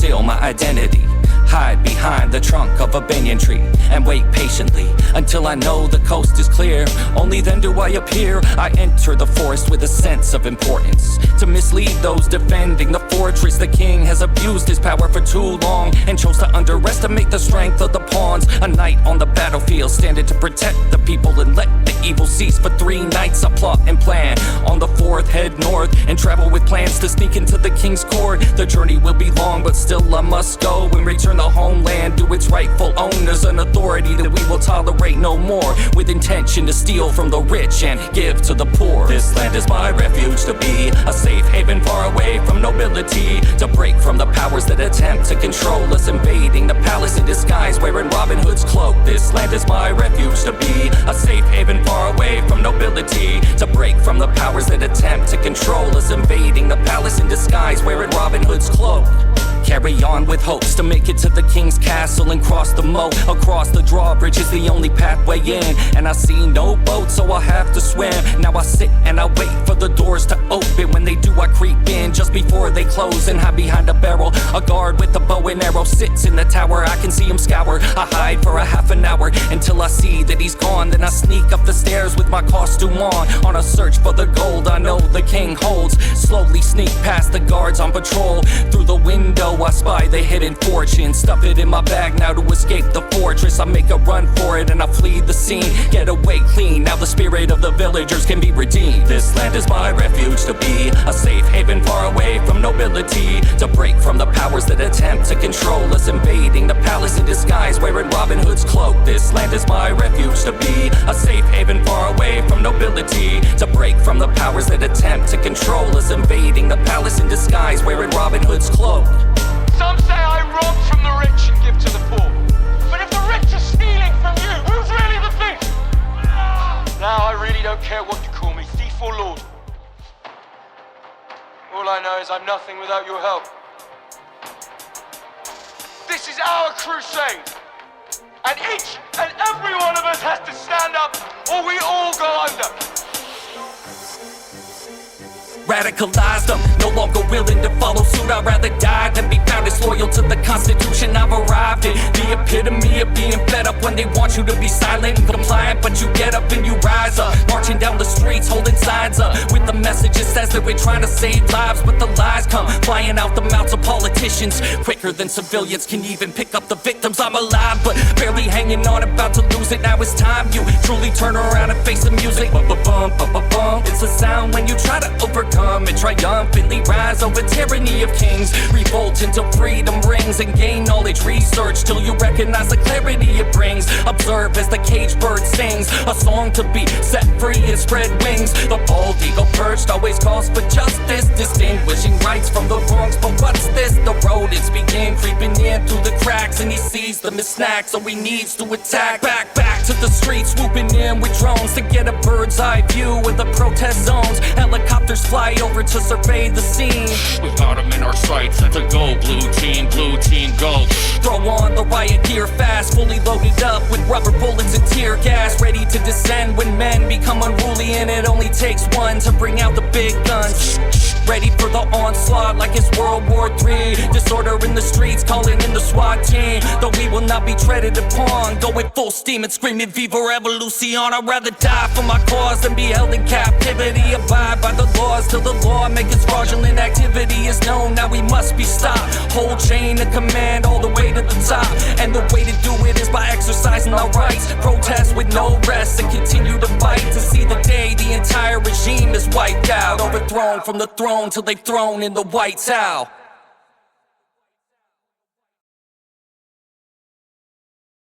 conceal my identity. Hide behind the trunk of a banyan tree and wait patiently until I know the coast is clear. Only then do I appear. I enter the forest with a sense of importance to mislead those defending the fortress. The king has abused his power for too long and chose to underestimate the strength of the pawns. A knight on the battlefield standing to protect the people and let the evil cease. For 3 nights I plot and plan. On the 4th head north and travel with plans to sneak into the king's court. The journey will be long, but still I must go and return the homeland to its rightful owners. An authority that we will tolerate no more, with intention to steal from the rich and give to the poor. This land is my refuge, to be a safe haven far away from nobility, to break from the powers that attempt to control us, invading the palace in disguise wearing Robin Hood's cloak. This land is my refuge, to be a safe haven far away from nobility, to break from the powers that attempt to control us, invading the palace in disguise wearing Robin Hood's cloak. Carry on with hopes to make it to the king's castle and cross the moat. Across the drawbridge is the only pathway in, and I see no boat, so I'll have to swim. Now I sit and I wait for the doors to open. When they do, I creep in just before they close and hide behind a barrel. A guard with a bow and arrow sits in the tower. I can see him scour. I hide for a half an hour until I see that he's gone. Then I sneak up the stairs with my costume on a search for the gold I know the king holds. Slowly sneak past the guards on patrol. Through the window I spy the hidden fortune. Stuff it in my bag now to escape the fortress. I make a run for it and I flee the scene. Get away clean, now the spirit of the villagers can be redeemed. This land is my refuge, to be a safe haven far away from nobility, to break from the powers that attempt to control us, invading the palace in disguise wearing Robin Hood's cloak. This land is my refuge, to be a safe haven far away from nobility, to break from the powers that attempt to control us, invading the palace in disguise wearing Robin Hood's cloak. Some say I rob from the rich and give to the poor. But if the rich are stealing from you, who's really the thief? Now I really don't care what you call me, thief or lord. All I know is I'm nothing without your help. This is our crusade. And each and every one of us has to stand up or we all go under. Radicalized, I'm no longer willing to follow suit. I'd rather die than be found disloyal to the Constitution. I've arrived at the epitome of being fed up when they want you to be silent and compliant, but you get up and you rise up, marching down the streets, holding signs up with the message that says that we're trying to save lives, but the lies come flying out the mouths of politicians quicker than civilians can even pick up the victims. I'm alive, but barely hanging on, about to lose it. Now it's time you truly turn around and face the music. Ba-ba-bum. It's a sound when you try to overcome and triumphantly rise over tyranny of kings. Revolt into freedom rings and gain knowledge, research till you recognize the clarity it brings. Observe as the caged bird sings a song to be set free and spread wings. The bald eagle perched always calls for justice, distinguishing rights from the wrongs. But what's this? The rodents begin creeping in through the cracks, and he sees them as snacks, so he needs to attack. Back to the streets, swooping in with drones to get a bird's eye view of the protest zones. Helicopters fly over to survey the scene. We've got them in our sights, set to go. Blue team, go. Throw on the riot gear fast, fully loaded up with rubber bullets and tear gas, ready to descend when men become unruly, and it only takes one to bring out the big guns. Ready for the onslaught like it's World War III. Disorder in the streets, calling in the SWAT team. Though we will not be treaded upon, going full steam and screaming Viva Revolucion. I'd rather die for my cause than be held in captivity. Abide by the laws till the law making fraudulent activity is known. Now we must be stopped. Whole chain of command all the way to the top, and the way to do it is by exercising our rights. Protest with no rest and continue to fight to see the day the entire regime is wiped out, overthrown from the throne till they've thrown in the whites out.